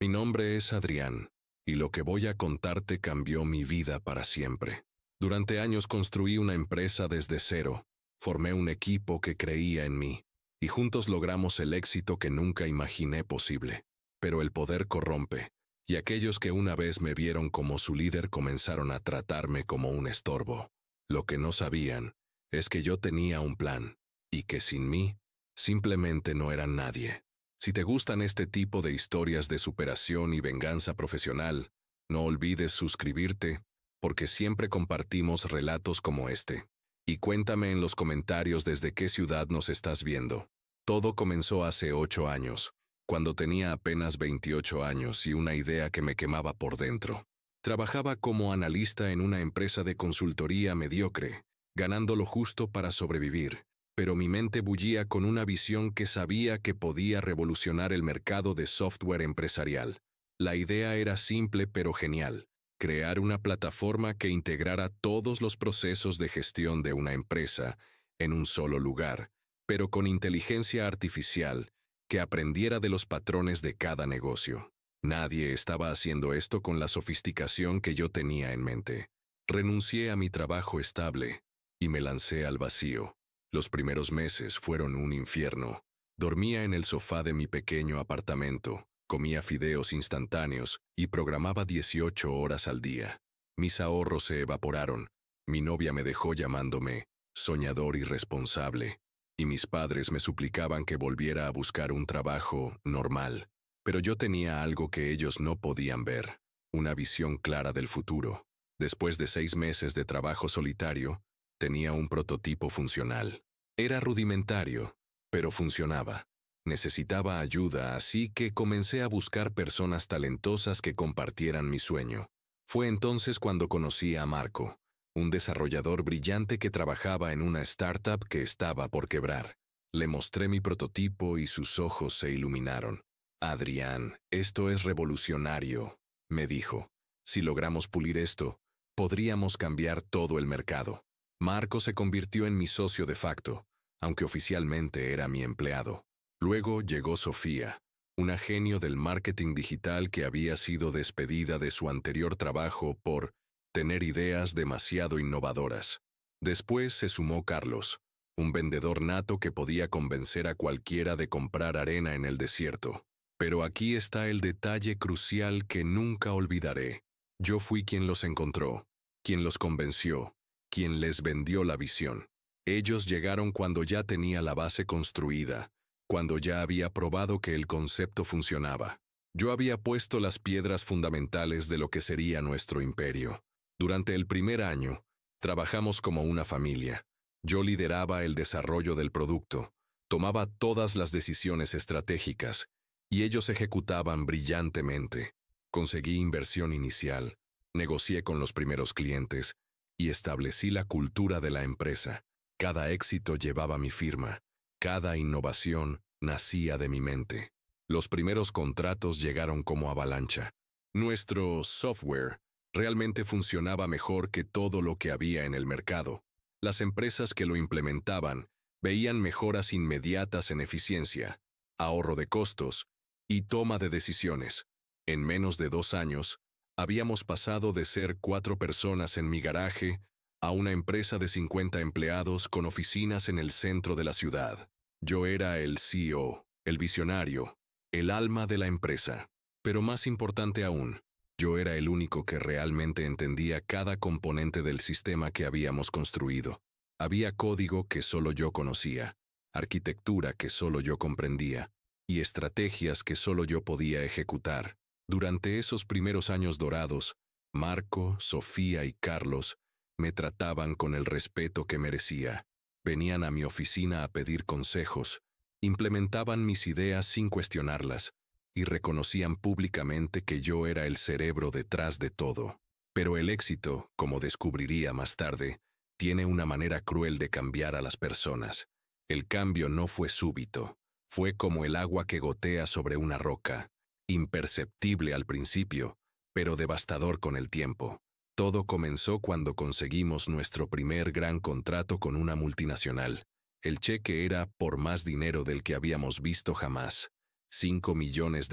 Mi nombre es Adrián, y lo que voy a contarte cambió mi vida para siempre. Durante años construí una empresa desde cero, formé un equipo que creía en mí, y juntos logramos el éxito que nunca imaginé posible. Pero el poder corrompe, y aquellos que una vez me vieron como su líder comenzaron a tratarme como un estorbo. Lo que no sabían es que yo tenía un plan, y que sin mí, simplemente no eran nadie. Si te gustan este tipo de historias de superación y venganza profesional, no olvides suscribirte, porque siempre compartimos relatos como este. Y cuéntame en los comentarios desde qué ciudad nos estás viendo. Todo comenzó hace 8 años, cuando tenía apenas 28 años y una idea que me quemaba por dentro. Trabajaba como analista en una empresa de consultoría mediocre, ganando lo justo para sobrevivir, pero mi mente bullía con una visión que sabía que podía revolucionar el mercado de software empresarial. La idea era simple pero genial: crear una plataforma que integrara todos los procesos de gestión de una empresa en un solo lugar, pero con inteligencia artificial que aprendiera de los patrones de cada negocio. Nadie estaba haciendo esto con la sofisticación que yo tenía en mente. Renuncié a mi trabajo estable y me lancé al vacío. Los primeros meses fueron un infierno. Dormía en el sofá de mi pequeño apartamento, comía fideos instantáneos y programaba 18 horas al día. Mis ahorros se evaporaron. Mi novia me dejó llamándome soñador irresponsable, y mis padres me suplicaban que volviera a buscar un trabajo normal. Pero yo tenía algo que ellos no podían ver: una visión clara del futuro. Después de 6 meses de trabajo solitario, tenía un prototipo funcional. Era rudimentario, pero funcionaba. Necesitaba ayuda, así que comencé a buscar personas talentosas que compartieran mi sueño. Fue entonces cuando conocí a Marco, un desarrollador brillante que trabajaba en una startup que estaba por quebrar. Le mostré mi prototipo y sus ojos se iluminaron. «Adrián, esto es revolucionario», me dijo. «Si logramos pulir esto, podríamos cambiar todo el mercado». Marco se convirtió en mi socio de facto, aunque oficialmente era mi empleado. Luego llegó Sofía, una genio del marketing digital que había sido despedida de su anterior trabajo por tener ideas demasiado innovadoras. Después se sumó Carlos, un vendedor nato que podía convencer a cualquiera de comprar arena en el desierto. Pero aquí está el detalle crucial que nunca olvidaré. Yo fui quien los encontró, quien los convenció, quien les vendió la visión. Ellos llegaron cuando ya tenía la base construida, cuando ya había probado que el concepto funcionaba. Yo había puesto las piedras fundamentales de lo que sería nuestro imperio. Durante el primer año, trabajamos como una familia. Yo lideraba el desarrollo del producto, tomaba todas las decisiones estratégicas, y ellos ejecutaban brillantemente. Conseguí inversión inicial, negocié con los primeros clientes, y establecí la cultura de la empresa. Cada éxito llevaba mi firma. Cada innovación nacía de mi mente. Los primeros contratos llegaron como avalancha. Nuestro software realmente funcionaba mejor que todo lo que había en el mercado. Las empresas que lo implementaban veían mejoras inmediatas en eficiencia, ahorro de costos y toma de decisiones. En menos de 2 años, habíamos pasado de ser 4 personas en mi garaje a una empresa de 50 empleados con oficinas en el centro de la ciudad. Yo era el CEO, el visionario, el alma de la empresa. Pero más importante aún, yo era el único que realmente entendía cada componente del sistema que habíamos construido. Había código que solo yo conocía, arquitectura que solo yo comprendía, y estrategias que solo yo podía ejecutar. Durante esos primeros años dorados, Marco, Sofía y Carlos me trataban con el respeto que merecía. Venían a mi oficina a pedir consejos, implementaban mis ideas sin cuestionarlas, y reconocían públicamente que yo era el cerebro detrás de todo. Pero el éxito, como descubriría más tarde, tiene una manera cruel de cambiar a las personas. El cambio no fue súbito, fue como el agua que gotea sobre una roca, imperceptible al principio, pero devastador con el tiempo. Todo comenzó cuando conseguimos nuestro primer gran contrato con una multinacional. El cheque era por más dinero del que habíamos visto jamás. $5 millones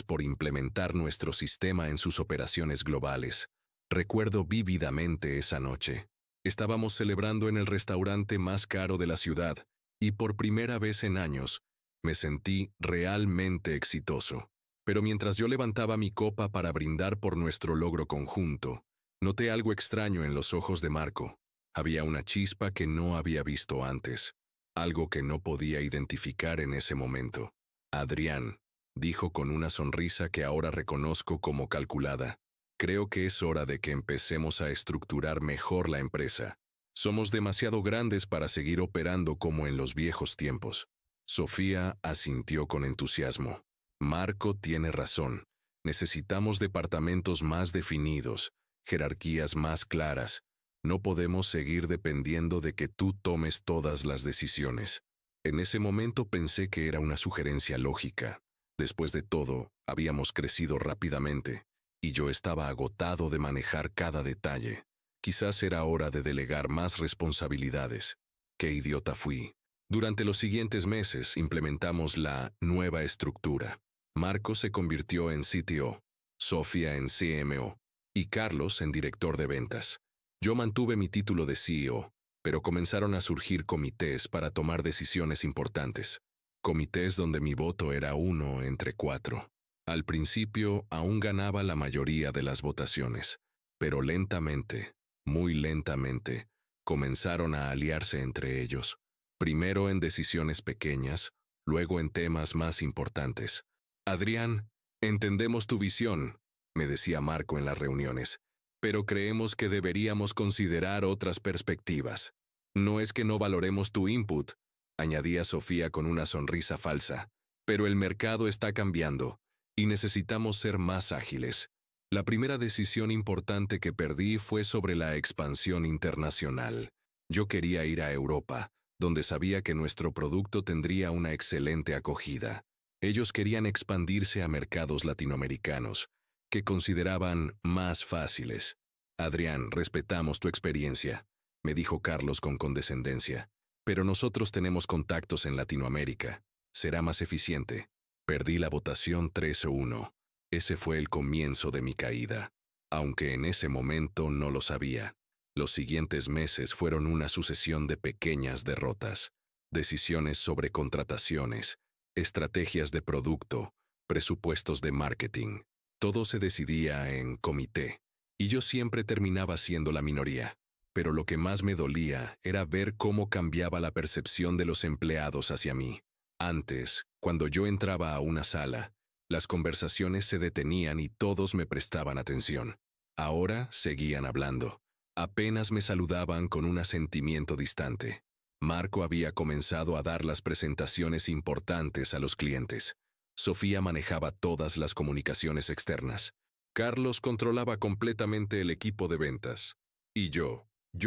por implementar nuestro sistema en sus operaciones globales. Recuerdo vívidamente esa noche. Estábamos celebrando en el restaurante más caro de la ciudad, y por primera vez en años, me sentí realmente exitoso. Pero mientras yo levantaba mi copa para brindar por nuestro logro conjunto, noté algo extraño en los ojos de Marco. Había una chispa que no había visto antes, algo que no podía identificar en ese momento. Adrián, dijo con una sonrisa que ahora reconozco como calculada, creo que es hora de que empecemos a estructurar mejor la empresa. Somos demasiado grandes para seguir operando como en los viejos tiempos. Sofía asintió con entusiasmo. Marco tiene razón. Necesitamos departamentos más definidos, jerarquías más claras. No podemos seguir dependiendo de que tú tomes todas las decisiones. En ese momento pensé que era una sugerencia lógica. Después de todo, habíamos crecido rápidamente, y yo estaba agotado de manejar cada detalle. Quizás era hora de delegar más responsabilidades. ¡Qué idiota fui! Durante los siguientes meses implementamos la nueva estructura. Marco se convirtió en CTO, Sofía en CMO y Carlos en director de ventas. Yo mantuve mi título de CEO, pero comenzaron a surgir comités para tomar decisiones importantes. Comités donde mi voto era 1 entre 4. Al principio aún ganaba la mayoría de las votaciones, pero lentamente, muy lentamente, comenzaron a aliarse entre ellos. Primero en decisiones pequeñas, luego en temas más importantes. Adrián, entendemos tu visión, me decía Marco en las reuniones, pero creemos que deberíamos considerar otras perspectivas. No es que no valoremos tu input, añadía Sofía con una sonrisa falsa, pero el mercado está cambiando y necesitamos ser más ágiles. La primera decisión importante que perdí fue sobre la expansión internacional. Yo quería ir a Europa, donde sabía que nuestro producto tendría una excelente acogida. Ellos querían expandirse a mercados latinoamericanos, que consideraban más fáciles. Adrián, respetamos tu experiencia, me dijo Carlos con condescendencia, pero nosotros tenemos contactos en Latinoamérica. Será más eficiente. Perdí la votación 3-1. Ese fue el comienzo de mi caída, aunque en ese momento no lo sabía. Los siguientes meses fueron una sucesión de pequeñas derrotas, decisiones sobre contrataciones, estrategias de producto, presupuestos de marketing. Todo se decidía en comité, y yo siempre terminaba siendo la minoría. Pero lo que más me dolía era ver cómo cambiaba la percepción de los empleados hacia mí. Antes, cuando yo entraba a una sala, las conversaciones se detenían y todos me prestaban atención. Ahora seguían hablando. Apenas me saludaban con un asentimiento distante. Marco había comenzado a dar las presentaciones importantes a los clientes. Sofía manejaba todas las comunicaciones externas. Carlos controlaba completamente el equipo de ventas. Y yo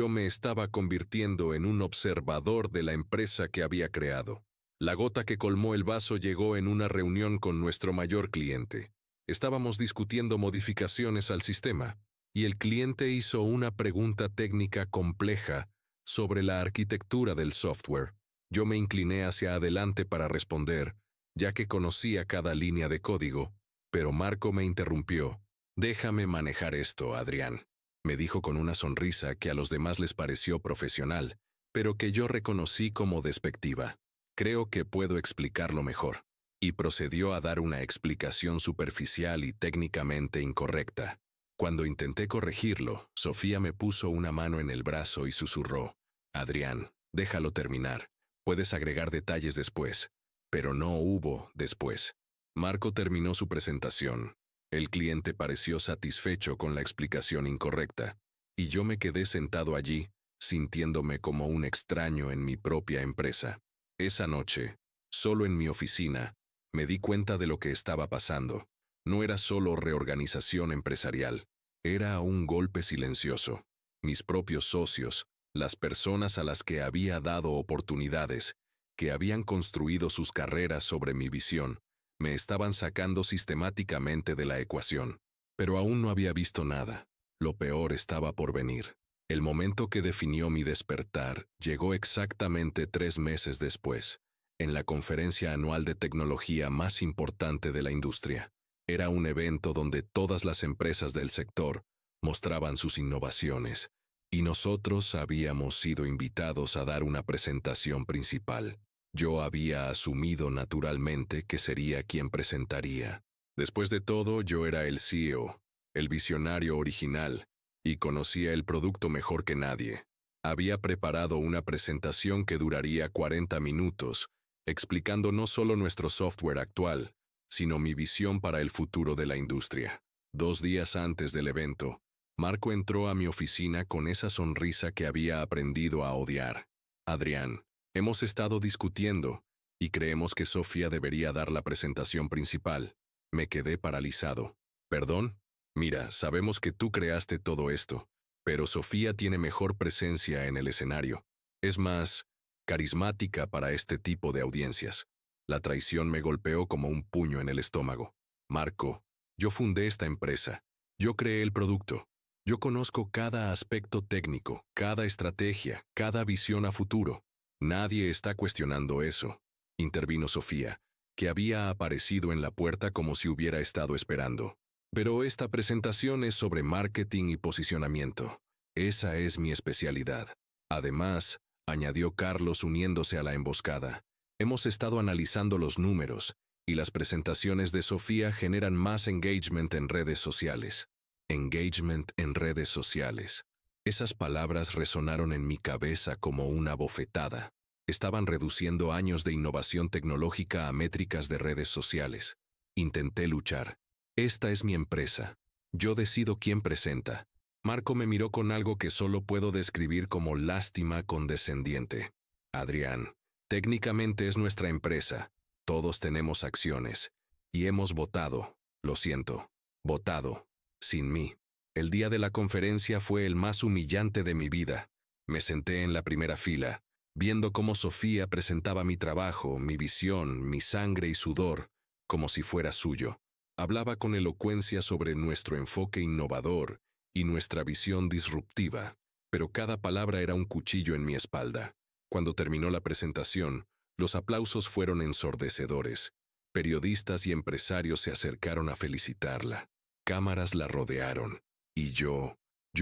me estaba convirtiendo en un observador de la empresa que había creado. La gota que colmó el vaso llegó en una reunión con nuestro mayor cliente. Estábamos discutiendo modificaciones al sistema, y el cliente hizo una pregunta técnica compleja sobre la arquitectura del software. Yo me incliné hacia adelante para responder, ya que conocía cada línea de código, pero Marco me interrumpió. «Déjame manejar esto, Adrián», me dijo con una sonrisa que a los demás les pareció profesional, pero que yo reconocí como despectiva. «Creo que puedo explicarlo mejor». Y procedió a dar una explicación superficial y técnicamente incorrecta. Cuando intenté corregirlo, Sofía me puso una mano en el brazo y susurró, «Adrián, déjalo terminar. Puedes agregar detalles después». Pero no hubo después. Marco terminó su presentación. El cliente pareció satisfecho con la explicación incorrecta, y yo me quedé sentado allí, sintiéndome como un extraño en mi propia empresa. Esa noche, solo en mi oficina, me di cuenta de lo que estaba pasando. No era solo reorganización empresarial, era un golpe silencioso. Mis propios socios, las personas a las que había dado oportunidades, que habían construido sus carreras sobre mi visión, me estaban sacando sistemáticamente de la ecuación. Pero aún no había visto nada. Lo peor estaba por venir. El momento que definió mi despertar llegó exactamente 3 meses después. en la conferencia anual de tecnología más importante de la industria. Era un evento donde todas las empresas del sector mostraban sus innovaciones, y nosotros habíamos sido invitados a dar una presentación principal. Yo había asumido naturalmente que sería quien presentaría. Después de todo, yo era el CEO, el visionario original, y conocía el producto mejor que nadie. Había preparado una presentación que duraría 40 minutos, explicando no solo nuestro software actual, sino mi visión para el futuro de la industria. 2 días antes del evento, Marco entró a mi oficina con esa sonrisa que había aprendido a odiar. Adrián, hemos estado discutiendo, y creemos que Sofía debería dar la presentación principal. Me quedé paralizado. ¿Perdón? Mira, sabemos que tú creaste todo esto, pero Sofía tiene mejor presencia en el escenario. Es más carismática para este tipo de audiencias. La traición me golpeó como un puño en el estómago. Marco, yo fundé esta empresa. Yo creé el producto. Yo conozco cada aspecto técnico, cada estrategia, cada visión a futuro. Nadie está cuestionando eso, intervino Sofía, que había aparecido en la puerta como si hubiera estado esperando. Pero esta presentación es sobre marketing y posicionamiento. Esa es mi especialidad. Además, añadió Carlos uniéndose a la emboscada, hemos estado analizando los números, y las presentaciones de Sofía generan más engagement en redes sociales. Engagement en redes sociales. Esas palabras resonaron en mi cabeza como una bofetada. Estaban reduciendo años de innovación tecnológica a métricas de redes sociales. Intenté luchar. Esta es mi empresa. Yo decido quién presenta. Marco me miró con algo que solo puedo describir como lástima condescendiente. Adrián, técnicamente es nuestra empresa. Todos tenemos acciones. Y hemos votado. Lo siento. Votado. Sin mí. El día de la conferencia fue el más humillante de mi vida. Me senté en la primera fila, viendo cómo Sofía presentaba mi trabajo, mi visión, mi sangre y sudor, como si fuera suyo. Hablaba con elocuencia sobre nuestro enfoque innovador y nuestra visión disruptiva, pero cada palabra era un cuchillo en mi espalda. Cuando terminó la presentación, los aplausos fueron ensordecedores. Periodistas y empresarios se acercaron a felicitarla. Cámaras la rodearon, y yo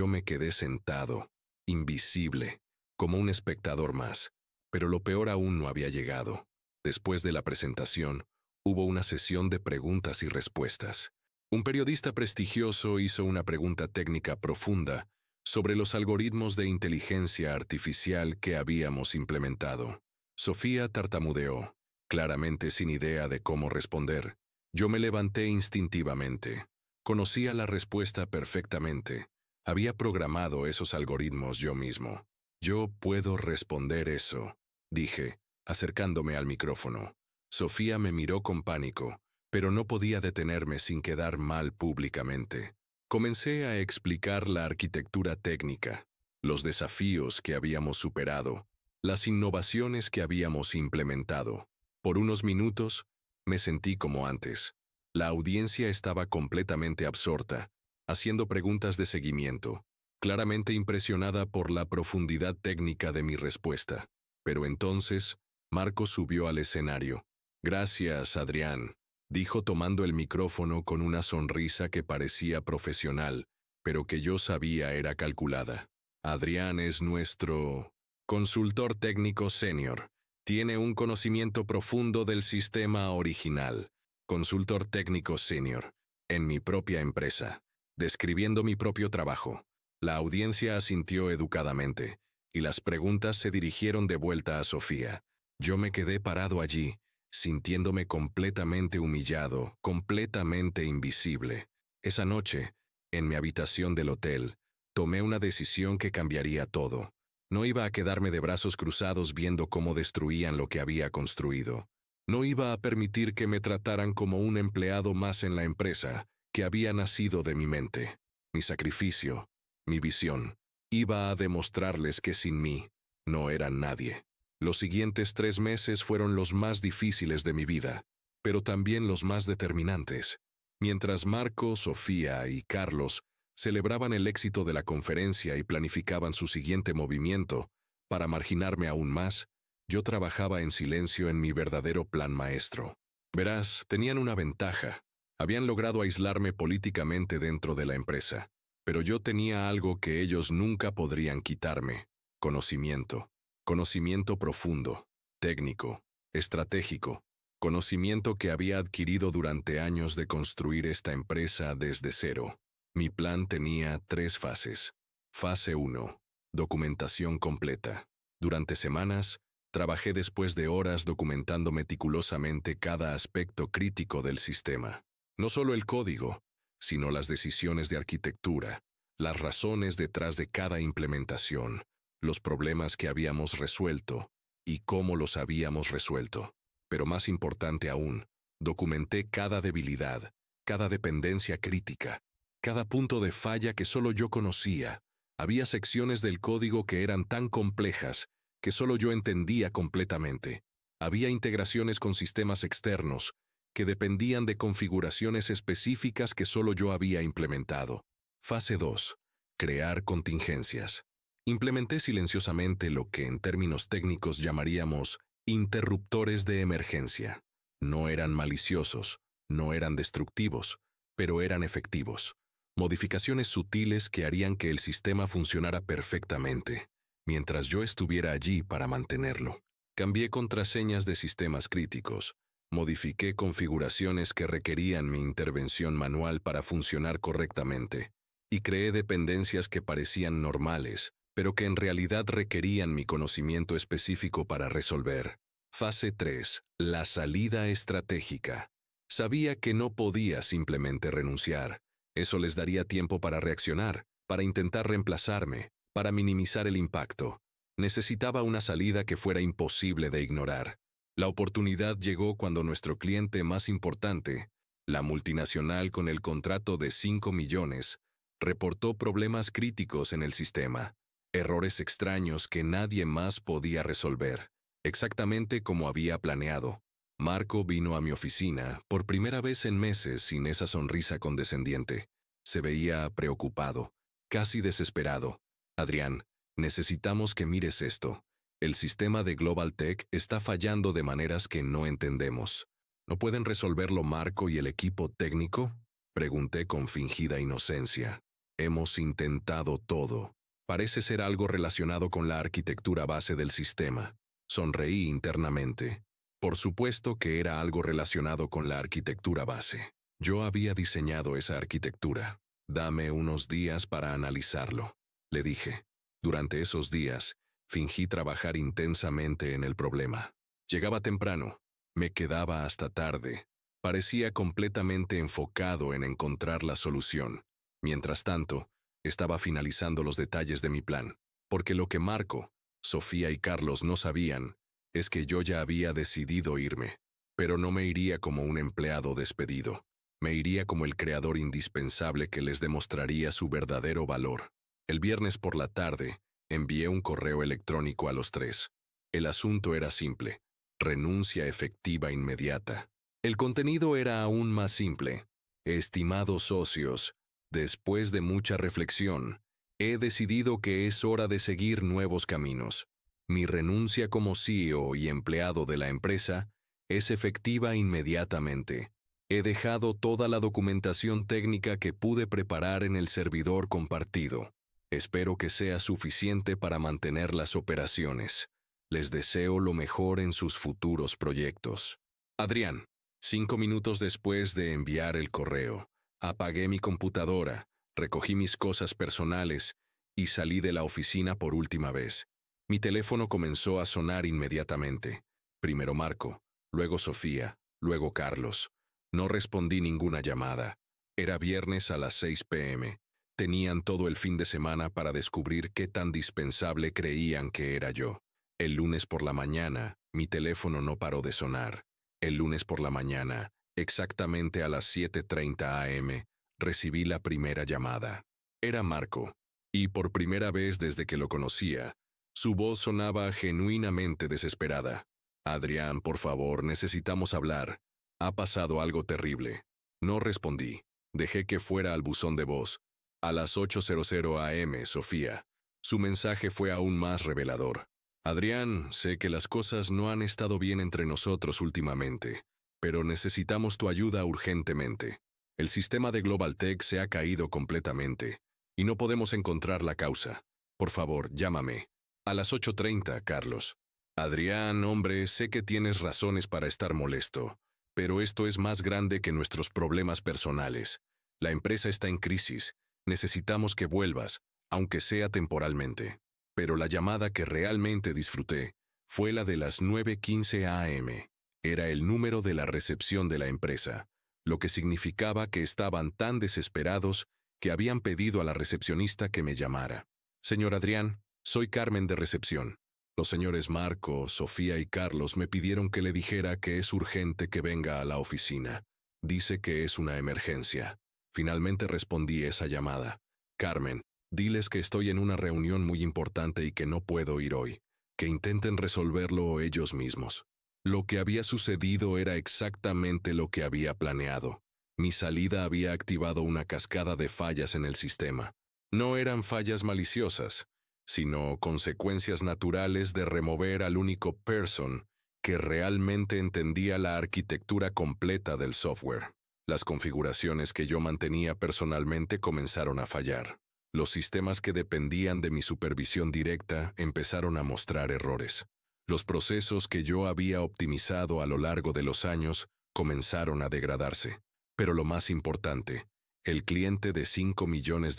me quedé sentado, invisible, como un espectador más. Pero lo peor aún no había llegado. Después de la presentación, hubo una sesión de preguntas y respuestas. Un periodista prestigioso hizo una pregunta técnica profunda sobre los algoritmos de inteligencia artificial que habíamos implementado. Sofía tartamudeó, claramente sin idea de cómo responder. Yo me levanté instintivamente. Conocía la respuesta perfectamente. Había programado esos algoritmos yo mismo. Yo puedo responder eso, dije, acercándome al micrófono. Sofía me miró con pánico, pero no podía detenerme sin quedar mal públicamente. Comencé a explicar la arquitectura técnica, los desafíos que habíamos superado, las innovaciones que habíamos implementado. Por unos minutos, me sentí como antes. La audiencia estaba completamente absorta, haciendo preguntas de seguimiento, claramente impresionada por la profundidad técnica de mi respuesta. Pero entonces, Marco subió al escenario. Gracias, Adrián, dijo tomando el micrófono con una sonrisa que parecía profesional, pero que yo sabía era calculada. Adrián es nuestro consultor técnico senior. Tiene un conocimiento profundo del sistema original. Consultor técnico senior, en mi propia empresa, describiendo mi propio trabajo. La audiencia asintió educadamente, y las preguntas se dirigieron de vuelta a Sofía. Yo me quedé parado allí, sintiéndome completamente humillado, completamente invisible. Esa noche, en mi habitación del hotel, tomé una decisión que cambiaría todo. No iba a quedarme de brazos cruzados viendo cómo destruían lo que había construido. No iba a permitir que me trataran como un empleado más en la empresa que había nacido de mi mente. Mi sacrificio, mi visión, iba a demostrarles que sin mí no eran nadie. Los siguientes 3 meses fueron los más difíciles de mi vida, pero también los más determinantes. Mientras Marco, Sofía y Carlos celebraban el éxito de la conferencia y planificaban su siguiente movimiento para marginarme aún más, Yo trabajaba en silencio en mi verdadero plan maestro. Verás, tenían una ventaja. Habían logrado aislarme políticamente dentro de la empresa. Pero yo tenía algo que ellos nunca podrían quitarme: conocimiento. Conocimiento profundo, técnico, estratégico. Conocimiento que había adquirido durante años de construir esta empresa desde cero. Mi plan tenía 3 fases. Fase 1. Documentación completa. Durante semanas, trabajé después de horas documentando meticulosamente cada aspecto crítico del sistema. No solo el código, sino las decisiones de arquitectura, las razones detrás de cada implementación, los problemas que habíamos resuelto y cómo los habíamos resuelto. Pero más importante aún, documenté cada debilidad, cada dependencia crítica, cada punto de falla que solo yo conocía. Había secciones del código que eran tan complejas que solo yo entendía completamente. Había integraciones con sistemas externos que dependían de configuraciones específicas que solo yo había implementado. Fase 2. Crear contingencias. Implementé silenciosamente lo que en términos técnicos llamaríamos interruptores de emergencia. No eran maliciosos, no eran destructivos, pero eran efectivos. Modificaciones sutiles que harían que el sistema funcionara perfectamente, mientras yo estuviera allí para mantenerlo. Cambié contraseñas de sistemas críticos. Modifiqué configuraciones que requerían mi intervención manual para funcionar correctamente. Y creé dependencias que parecían normales, pero que en realidad requerían mi conocimiento específico para resolver. Fase 3. La salida estratégica. Sabía que no podía simplemente renunciar. Eso les daría tiempo para reaccionar, para intentar reemplazarme, para minimizar el impacto. Necesitaba una salida que fuera imposible de ignorar. La oportunidad llegó cuando nuestro cliente más importante, la multinacional con el contrato de 5 millones, reportó problemas críticos en el sistema, errores extraños que nadie más podía resolver, exactamente como había planeado. Marco vino a mi oficina, por primera vez en meses sin esa sonrisa condescendiente. Se veía preocupado, casi desesperado. Adrián, necesitamos que mires esto. El sistema de Global Tech está fallando de maneras que no entendemos. ¿No pueden resolverlo Marco y el equipo técnico? Pregunté con fingida inocencia. Hemos intentado todo. Parece ser algo relacionado con la arquitectura base del sistema. Sonreí internamente. Por supuesto que era algo relacionado con la arquitectura base. Yo había diseñado esa arquitectura. Dame unos días para analizarlo, le dije. Durante esos días, fingí trabajar intensamente en el problema. Llegaba temprano, me quedaba hasta tarde. Parecía completamente enfocado en encontrar la solución. Mientras tanto, estaba finalizando los detalles de mi plan, porque lo que Marco, Sofía y Carlos no sabían es que yo ya había decidido irme. Pero no me iría como un empleado despedido. Me iría como el creador indispensable que les demostraría su verdadero valor. El viernes por la tarde, envié un correo electrónico a los 3. El asunto era simple: renuncia efectiva inmediata. El contenido era aún más simple. Estimados socios, después de mucha reflexión, he decidido que es hora de seguir nuevos caminos. Mi renuncia como CEO y empleado de la empresa es efectiva inmediatamente. He dejado toda la documentación técnica que pude preparar en el servidor compartido. Espero que sea suficiente para mantener las operaciones. Les deseo lo mejor en sus futuros proyectos. Adrián, 5 minutos después de enviar el correo, apagué mi computadora, recogí mis cosas personales y salí de la oficina por última vez. Mi teléfono comenzó a sonar inmediatamente. Primero Marco, luego Sofía, luego Carlos. No respondí ninguna llamada. Era viernes a las 6 p.m. Tenían todo el fin de semana para descubrir qué tan dispensable creían que era yo. El lunes por la mañana, mi teléfono no paró de sonar. El lunes por la mañana, exactamente a las 7:30 a.m., recibí la primera llamada. Era Marco, y por primera vez desde que lo conocía, su voz sonaba genuinamente desesperada. Adrián, por favor, necesitamos hablar. Ha pasado algo terrible. No respondí. Dejé que fuera al buzón de voz. A las 8:00 a.m., Sofía. Su mensaje fue aún más revelador. Adrián, sé que las cosas no han estado bien entre nosotros últimamente, pero necesitamos tu ayuda urgentemente. El sistema de Global Tech se ha caído completamente, y no podemos encontrar la causa. Por favor, llámame. A las 8:30, Carlos. Adrián, hombre, sé que tienes razones para estar molesto, pero esto es más grande que nuestros problemas personales. La empresa está en crisis. Necesitamos que vuelvas, aunque sea temporalmente. Pero la llamada que realmente disfruté fue la de las 9:15 a.m. Era el número de la recepción de la empresa, lo que significaba que estaban tan desesperados que habían pedido a la recepcionista que me llamara. Señor Adrián, soy Carmen de recepción. Los señores Marco, Sofía y Carlos me pidieron que le dijera que es urgente que venga a la oficina. Dice que es una emergencia. Finalmente respondí esa llamada. Carmen, diles que estoy en una reunión muy importante y que no puedo ir hoy. Que intenten resolverlo ellos mismos. Lo que había sucedido era exactamente lo que había planeado. Mi salida había activado una cascada de fallas en el sistema. No eran fallas maliciosas, sino consecuencias naturales de remover al único person que realmente entendía la arquitectura completa del software. Las configuraciones que yo mantenía personalmente comenzaron a fallar. Los sistemas que dependían de mi supervisión directa empezaron a mostrar errores. Los procesos que yo había optimizado a lo largo de los años comenzaron a degradarse. Pero lo más importante, el cliente de $5 millones,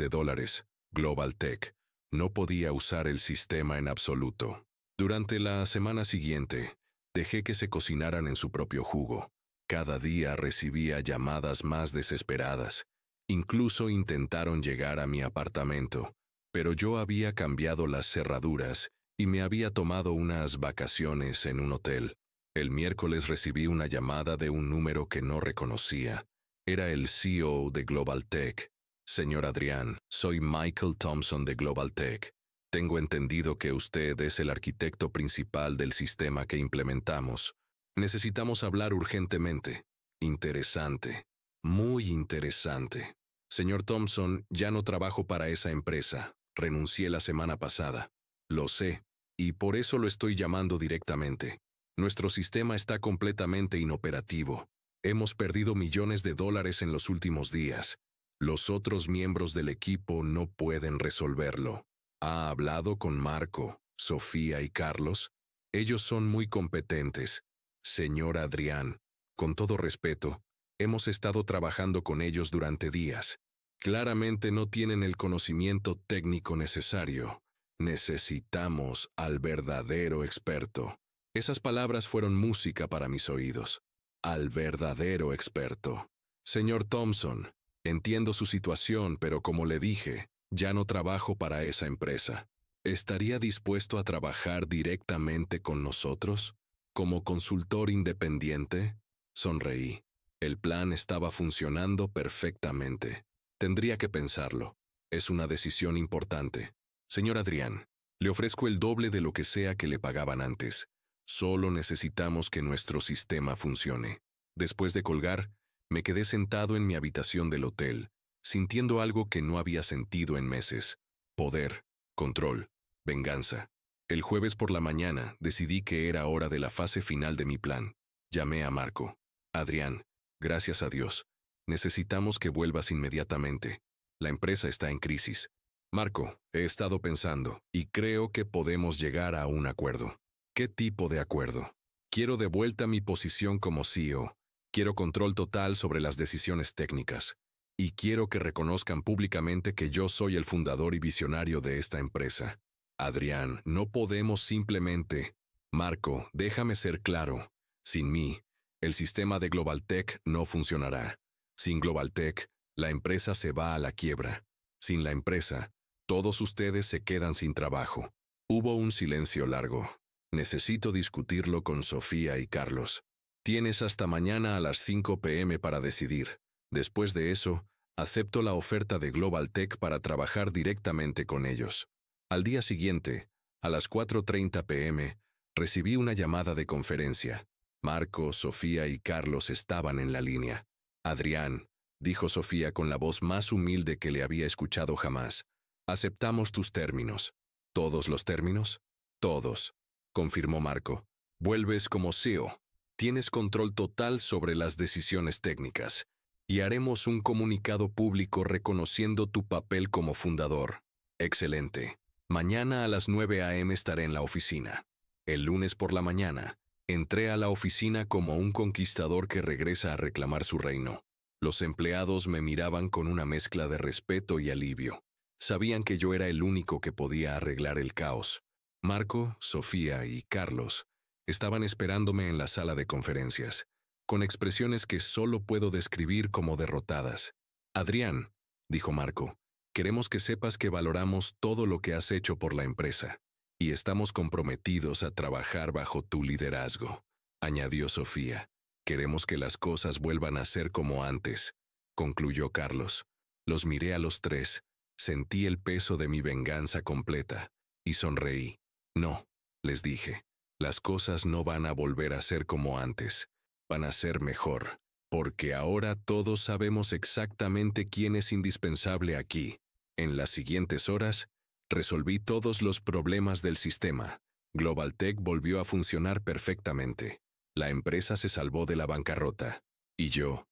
Global Tech, no podía usar el sistema en absoluto. Durante la semana siguiente, dejé que se cocinaran en su propio jugo. Cada día recibía llamadas más desesperadas. Incluso intentaron llegar a mi apartamento, pero yo había cambiado las cerraduras y me había tomado unas vacaciones en un hotel. El miércoles recibí una llamada de un número que no reconocía. Era el CEO de Global Tech. Señor Adrián, soy Michael Thompson de Global Tech. Tengo entendido que usted es el arquitecto principal del sistema que implementamos. Necesitamos hablar urgentemente. Interesante. Muy interesante. Señor Thompson, ya no trabajo para esa empresa. Renuncié la semana pasada. Lo sé, y por eso lo estoy llamando directamente. Nuestro sistema está completamente inoperativo. Hemos perdido millones de dólares en los últimos días. Los otros miembros del equipo no pueden resolverlo. ¿Ha hablado con Marco, Sofía y Carlos? Ellos son muy competentes. Señor Adrián, con todo respeto, hemos estado trabajando con ellos durante días. Claramente no tienen el conocimiento técnico necesario. Necesitamos al verdadero experto. Esas palabras fueron música para mis oídos. Al verdadero experto. Señor Thompson, entiendo su situación, pero como le dije, ya no trabajo para esa empresa. ¿Estaría dispuesto a trabajar directamente con nosotros? ¿Como consultor independiente? Sonreí. El plan estaba funcionando perfectamente. Tendría que pensarlo. Es una decisión importante. Señor Adrián, le ofrezco el doble de lo que sea que le pagaban antes. Solo necesitamos que nuestro sistema funcione. Después de colgar, me quedé sentado en mi habitación del hotel, sintiendo algo que no había sentido en meses. Poder, control, venganza. El jueves por la mañana decidí que era hora de la fase final de mi plan. Llamé a Marco. Adrián, gracias a Dios. Necesitamos que vuelvas inmediatamente. La empresa está en crisis. Marco, he estado pensando y creo que podemos llegar a un acuerdo. ¿Qué tipo de acuerdo? Quiero de vuelta mi posición como CEO. Quiero control total sobre las decisiones técnicas. Y quiero que reconozcan públicamente que yo soy el fundador y visionario de esta empresa. Adrián, no podemos simplemente... Marco, déjame ser claro. Sin mí, el sistema de Global Tech no funcionará. Sin Global Tech, la empresa se va a la quiebra. Sin la empresa, todos ustedes se quedan sin trabajo. Hubo un silencio largo. Necesito discutirlo con Sofía y Carlos. Tienes hasta mañana a las 5 p.m. para decidir. Después de eso, acepto la oferta de Global Tech para trabajar directamente con ellos. Al día siguiente, a las 4:30 p.m., recibí una llamada de conferencia. Marco, Sofía y Carlos estaban en la línea. Adrián, dijo Sofía con la voz más humilde que le había escuchado jamás, aceptamos tus términos. ¿Todos los términos? Todos. confirmó Marco. Vuelves como CEO. Tienes control total sobre las decisiones técnicas. Y haremos un comunicado público reconociendo tu papel como fundador. Excelente. Mañana a las 9 a.m. estaré en la oficina. El lunes por la mañana, entré a la oficina como un conquistador que regresa a reclamar su reino. Los empleados me miraban con una mezcla de respeto y alivio. Sabían que yo era el único que podía arreglar el caos. Marco, Sofía y Carlos estaban esperándome en la sala de conferencias, con expresiones que solo puedo describir como derrotadas. Adrián, dijo Marco, queremos que sepas que valoramos todo lo que has hecho por la empresa, y estamos comprometidos a trabajar bajo tu liderazgo, añadió Sofía. Queremos que las cosas vuelvan a ser como antes, concluyó Carlos. Los miré a los tres, sentí el peso de mi venganza completa, y sonreí. No, les dije, las cosas no van a volver a ser como antes, van a ser mejor, porque ahora todos sabemos exactamente quién es indispensable aquí. En las siguientes horas, resolví todos los problemas del sistema. Global Tech volvió a funcionar perfectamente. La empresa se salvó de la bancarrota. Y yo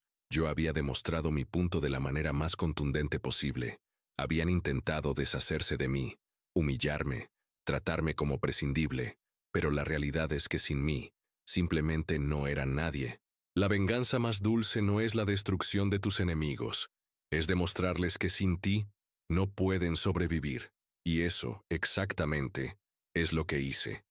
había demostrado mi punto de la manera más contundente posible. Habían intentado deshacerse de mí, humillarme, tratarme como prescindible, pero la realidad es que sin mí, simplemente no eran nadie. La venganza más dulce no es la destrucción de tus enemigos, es demostrarles que sin ti no pueden sobrevivir. Y eso, exactamente, es lo que hice.